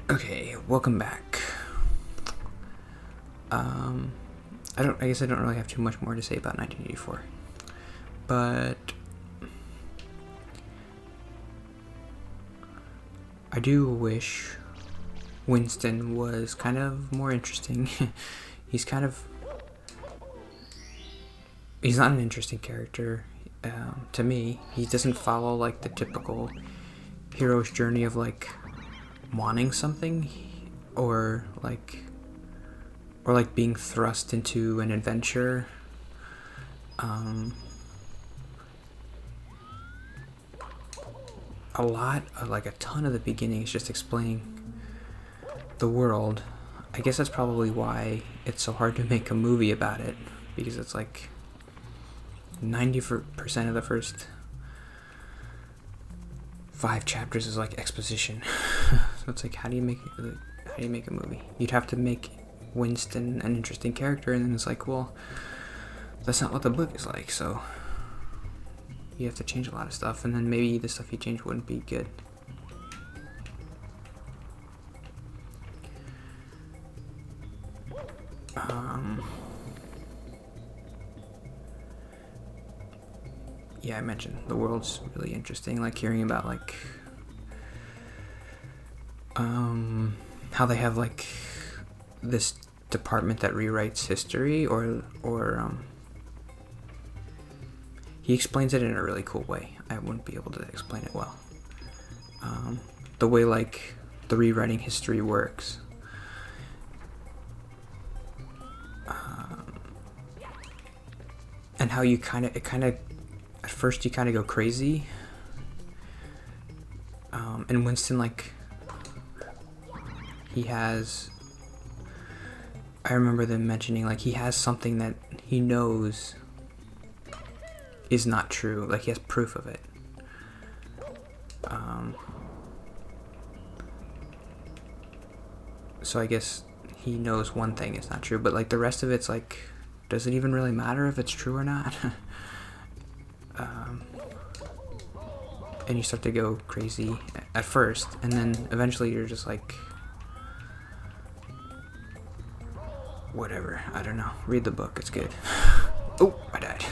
Okay, welcome back. I guess I don't really have too much more to say about 1984, but I do wish Winston was kind of more interesting. he's not an interesting character to me. He doesn't follow like the typical hero's journey of like wanting something or like being thrust into an adventure. A ton of the beginning is just explaining the world. I guess that's probably why it's so hard to make a movie about it, because it's like 90% of the first 5 chapters is like exposition. So it's like, how do you make a movie? You'd have to make Winston an interesting character, and then it's like, well, that's not what the book is like, so you have to change a lot of stuff, and then maybe the stuff you change wouldn't be good. Yeah, I mentioned the world's really interesting, like hearing about like how they have like this department that rewrites history, or he explains it in a really cool way. I wouldn't be able to explain it well. The way like the rewriting history works. And how you at first you kind of go crazy. And Winston, like, I remember them mentioning, like, he has something that he knows is not true. Like, he has proof of it. So I guess he knows one thing is not true, but, like, the rest of it's, like, does it even really matter if it's true or not? And you start to go crazy at first, and then eventually you're just like, whatever, I don't know. Read the book, it's good. Oh, I died.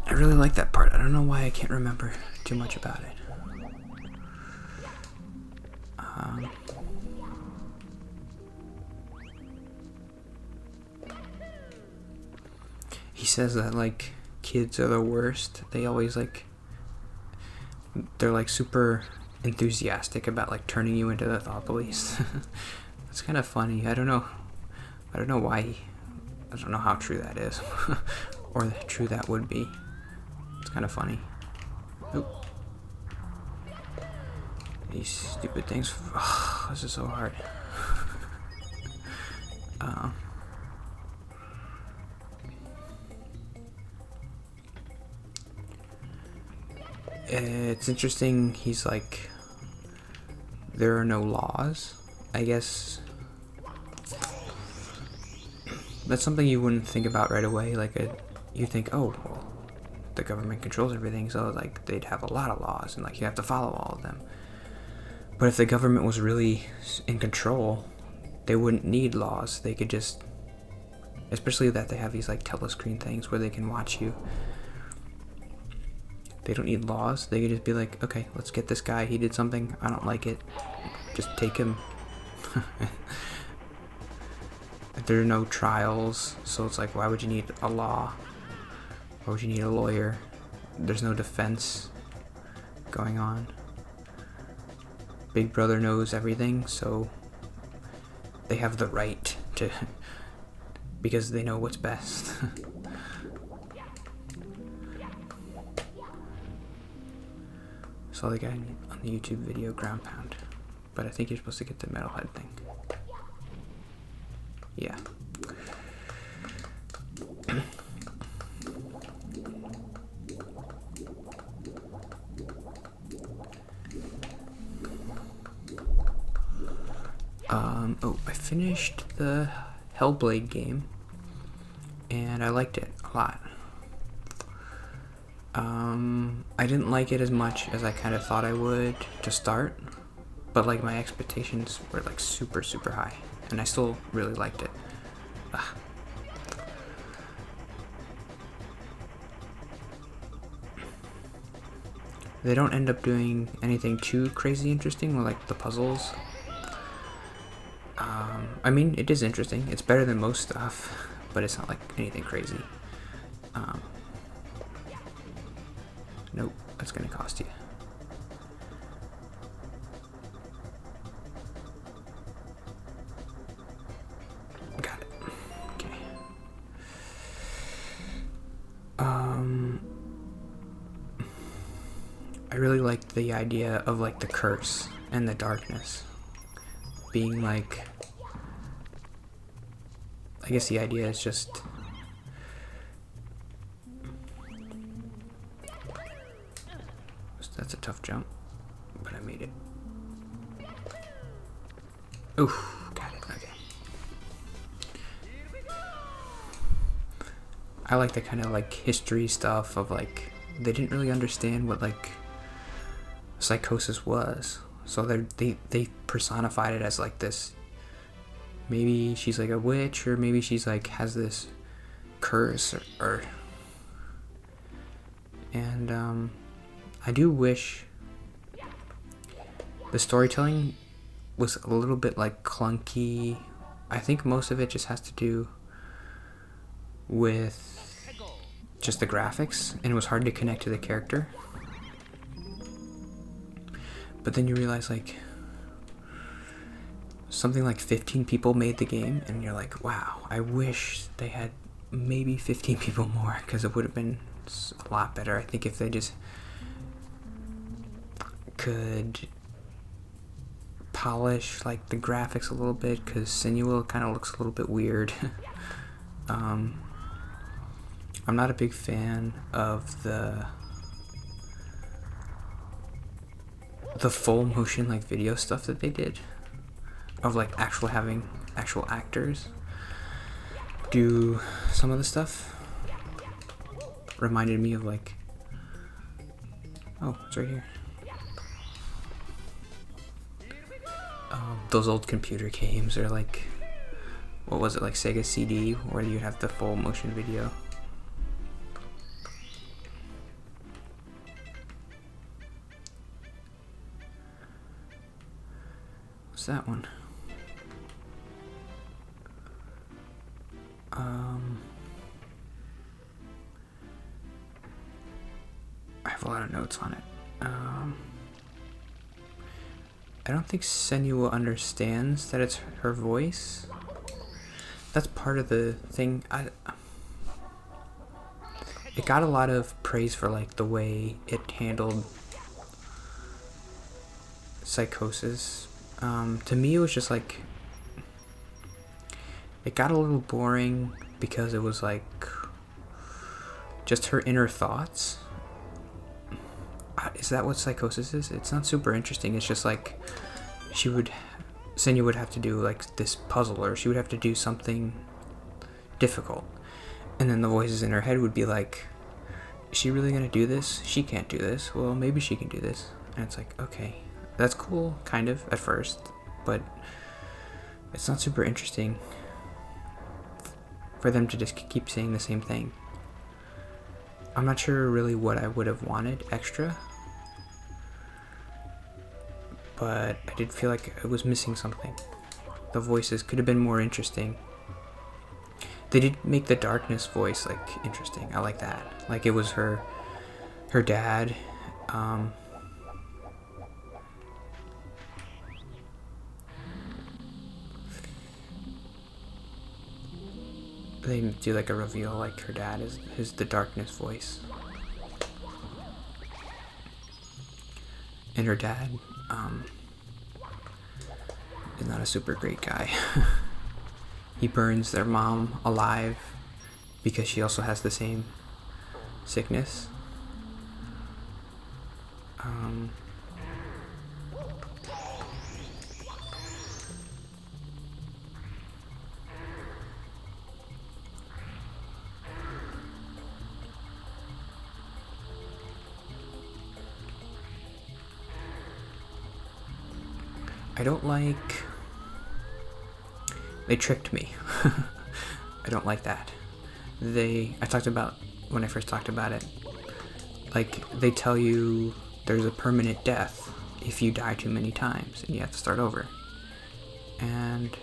I really like that part. I don't know why I can't remember too much about it. He says that like kids are the worst. They always like, they're like super enthusiastic about like turning you into the thought police. It's kind of funny. I don't know why. I don't know how true that is, or how true that would be. It's kind of funny. Oop. These stupid things. Oh, this is so hard. It's interesting. He's like, there are no laws. I guess that's something you wouldn't think about right away. Like, you think, oh, well, the government controls everything, so like they'd have a lot of laws, and like you have to follow all of them. But if the government was really in control, they wouldn't need laws. They could just, especially that they have these like telescreen things where they can watch you. They don't need laws. They could just be like, okay, let's get this guy. He did something. I don't like it. Just take him. There are no trials, so it's like, why would you need a law? Why would you need a lawyer? There's no defense going on. Big Brother knows everything, so they have the right to, because they know what's best. Saw the guy on the YouTube video ground pound, but I think you're supposed to get the metalhead thing. Yeah. Oh, I finished the Hellblade game, and I liked it a lot. I didn't like it as much as I kind of thought I would to start, but like my expectations were like super, super high, and I still really liked it. Ugh. They don't end up doing anything too crazy interesting with like the puzzles. I mean, it is interesting. It's better than most stuff, but it's not like anything crazy. Nope, that's gonna cost you. Got it. Okay. I really liked the idea of like the curse and the darkness being like, I guess the idea is just that's a tough jump, but I made it. Oof, got it. Okay. I like the kind of like history stuff of like they didn't really understand what like psychosis was, so they personified it as like this. Maybe she's like a witch, or maybe she's like has this curse, or and I do wish the storytelling was a little bit like clunky. I think most of it just has to do with just the graphics, and it was hard to connect to the character. But then you realize like something like 15 people made the game, and you're like, wow, I wish they had maybe 15 people more, because it would have been a lot better. I think if they just could polish like the graphics a little bit, because Senua kind of looks a little bit weird. I'm not a big fan of the full motion like video stuff that they did, of like having actual actors do some of the stuff. Reminded me of like, oh, it's right here. Those old computer games, or like, what was it, like Sega CD, where you have the full motion video. What's that one? I have a lot of notes on it. I don't think Senua understands that it's her voice. That's part of the thing. It got a lot of praise for like the way it handled psychosis. To me, it was just like, it got a little boring because it was like just her inner thoughts. Is that what psychosis is? It's not super interesting. It's just like Senua would have to do like this puzzle, or she would have to do something difficult, and then the voices in her head would be like, is she really gonna do this? She can't do this. Well, maybe she can do this. And it's like, okay, that's cool, kind of, at first, but it's not super interesting for them to just keep saying the same thing. I'm not sure really what I would have wanted extra, but I did feel like I was missing something. The voices could have been more interesting. They did make the darkness voice like interesting. I like that. Like it was her dad. They do like a reveal like her dad is the darkness voice. And her dad is not a super great guy. He burns their mom alive because she also has the same sickness. I don't like... They tricked me. I don't like that. I talked about, when I first talked about it, like, they tell you there's a permanent death if you die too many times and you have to start over. And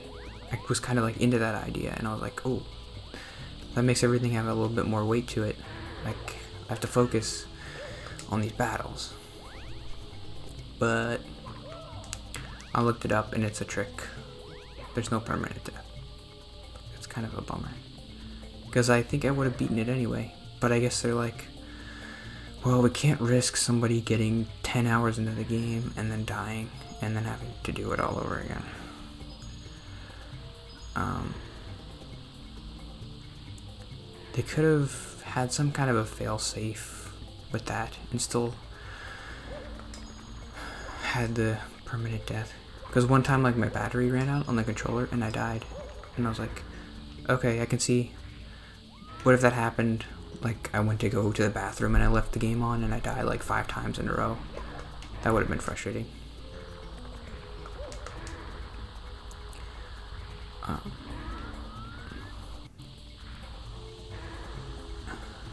I was kind of like into that idea, and I was like, oh, that makes everything have a little bit more weight to it. Like, I have to focus on these battles. But I looked it up and it's a trick. There's no permanent death. It's kind of a bummer, because I think I would have beaten it anyway. But I guess they're like, well, we can't risk somebody getting 10 hours into the game and then dying and then having to do it all over again. They could have had some kind of a fail-safe with that and still had the permanent death. Because one time, like, my battery ran out on the controller and I died. And I was like, okay, I can see. What if that happened? Like, I went to go to the bathroom and I left the game on and I died like 5 times in a row. That would have been frustrating.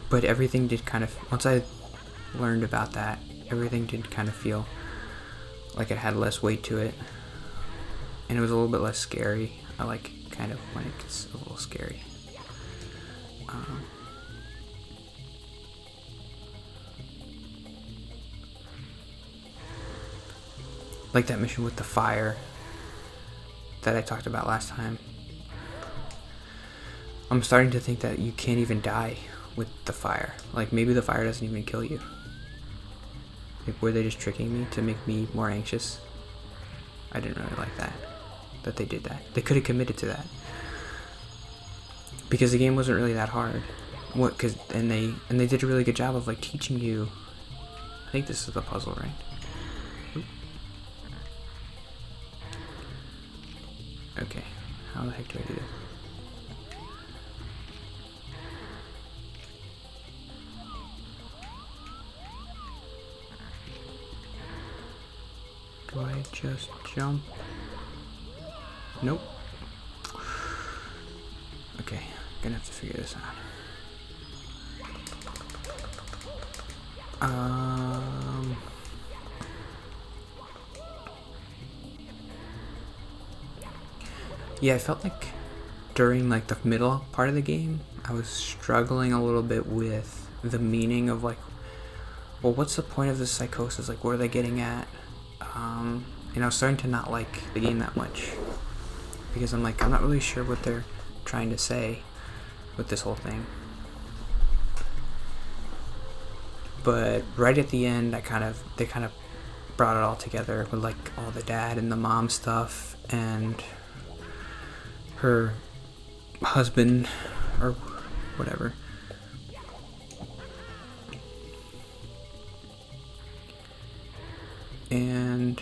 But everything did kind of, once I learned about that, everything did kind of feel like it had less weight to it. And it was a little bit less scary. I like kind of when it gets a little scary. Like that mission with the fire that I talked about last time. I'm starting to think that you can't even die with the fire. Like, maybe the fire doesn't even kill you. Like, were they just tricking me to make me more anxious? I didn't really like that they did that. They could have committed to that, because the game wasn't really that hard. And they did a really good job of like teaching you. I think this is the puzzle, right? Oop. Okay, how the heck do I do this? Do I just jump? Nope. Okay, gonna have to figure this out. Yeah, I felt like during like the middle part of the game, I was struggling a little bit with the meaning of like, well, what's the point of this psychosis? Like, what are they getting at? And I was starting to not like the game that much, because I'm like, I'm not really sure what they're trying to say with this whole thing. But right at the end, they kind of brought it all together with like all the dad and the mom stuff and her husband or whatever. And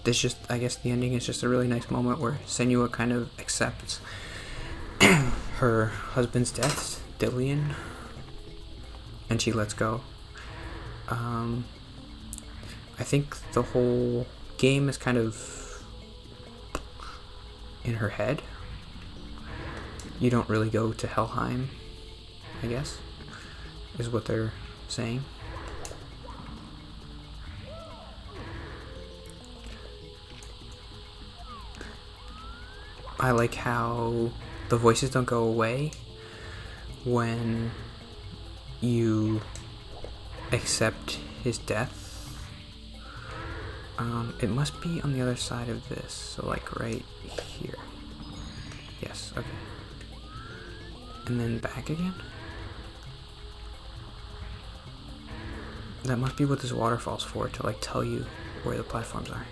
this just, I guess the ending is just a really nice moment where Senua kind of accepts her husband's death, Dillion, and she lets go. I think the whole game is kind of in her head. You don't really go to Helheim, I guess, is what they're saying. I like how the voices don't go away when you accept his death. It must be on the other side of this, so like right here. Yes, okay. And then back again? That must be what this waterfall's for, to like tell you where the platforms are.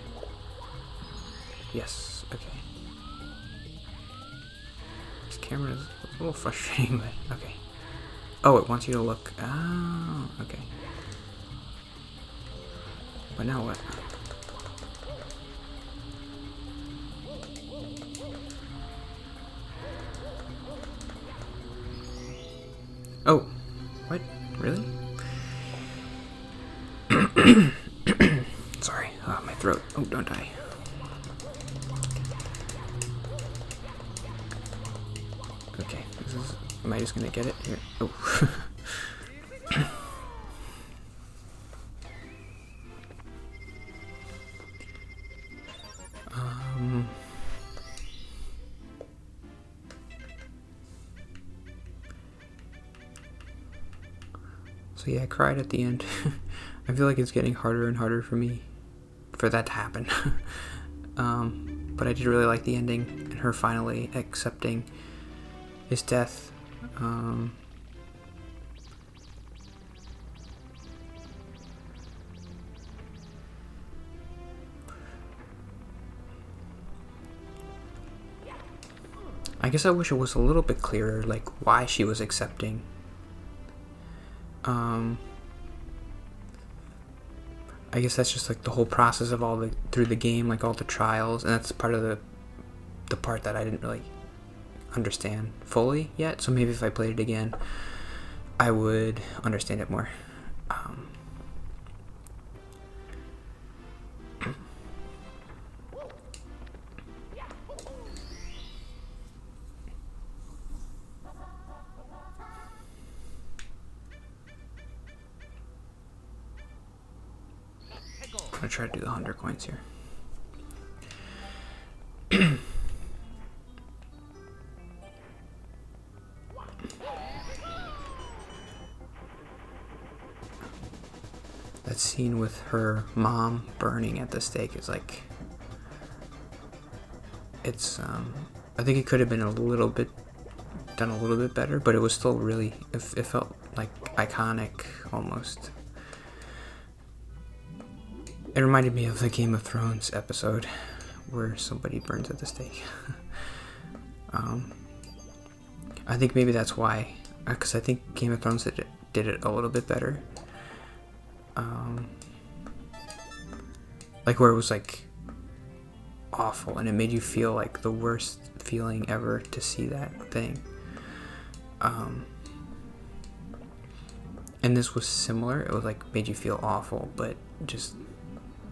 Yes, okay. This camera is a little frustrating, but okay. Oh, it wants you to look. Oh, okay. But now what? Oh, What? Really? Sorry. My throat. Oh, don't die. Okay. Am I just gonna get it here? Oh. So yeah, I cried at the end. I feel like it's getting harder and harder for me for that to happen. But I did really like the ending and her finally accepting his death. I guess I wish it was a little bit clearer, like why she was accepting. I guess that's just like the whole process of through the game, like all the trials, and that's part of the part that I didn't really understand fully yet. So maybe if I played it again, I would understand it more. I'm gonna try to do the 100 coins here. That scene with her mom burning at the stake is like, it's I think it could have been done a little bit better, but it was still really, it felt like iconic almost. It reminded me of the Game of Thrones episode where somebody burns at the stake. I think maybe that's why, because I think Game of Thrones did it a little bit better. Like where it was like awful and it made you feel like the worst feeling ever to see that thing. And this was similar. It was like made you feel awful, but just,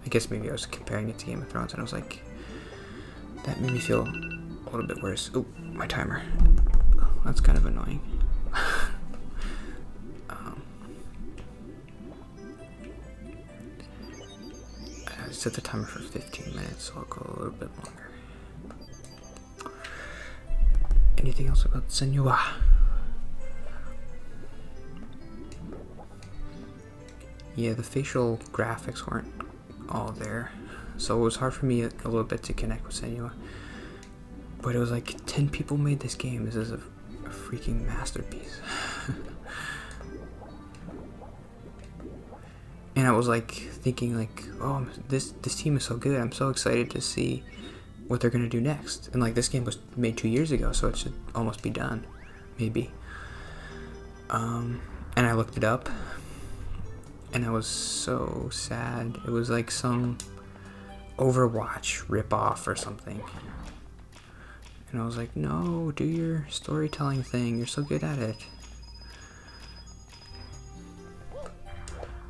I guess maybe I was comparing it to Game of Thrones and I was like, that made me feel a little bit worse. Oh, my timer. That's kind of annoying. I set the timer for 15 minutes, so I'll go a little bit longer. Anything else about Senua? Yeah, the facial graphics weren't all there, so it was hard for me a little bit to connect with Senua. But it was like 10 people made this game. This is a freaking masterpiece. And I was like thinking like, oh, this team is so good. I'm so excited to see what they're gonna do next. And like this game was made 2 years ago, so it should almost be done, maybe. And I looked it up, and I was so sad. It was like some Overwatch ripoff or something. And I was like, no, do your storytelling thing. You're so good at it.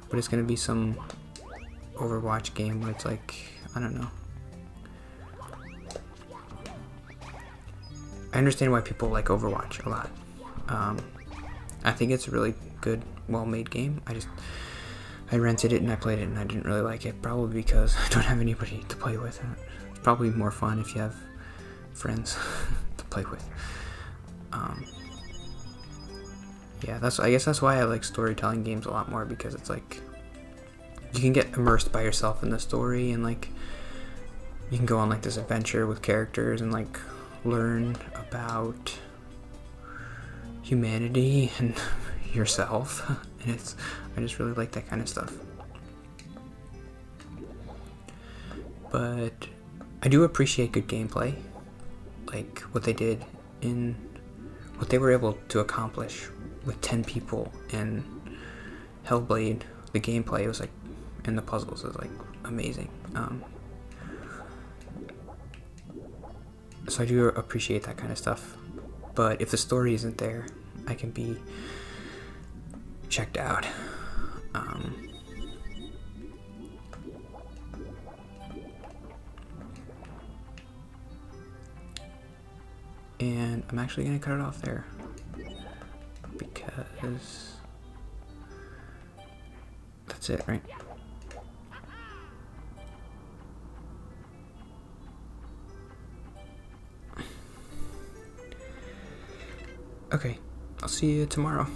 But it's gonna be some Overwatch game where it's like, I don't know. I understand why people like Overwatch a lot. I think it's a really good, well-made game. I rented it and I played it and I didn't really like it, probably because I don't have anybody to play with. It's probably more fun if you have friends to play with. Yeah, I guess that's why I like storytelling games a lot more, because it's like you can get immersed by yourself in the story, and like you can go on like this adventure with characters and like learn about humanity and yourself. And I just really like that kind of stuff. But I do appreciate good gameplay, like what they did in what they were able to accomplish with 10 people in Hellblade. The gameplay was like, and the puzzles was like amazing. So I do appreciate that kind of stuff. But if the story isn't there, I can be checked out. And I'm actually gonna cut it off there because that's it, right? Okay, I'll see you tomorrow.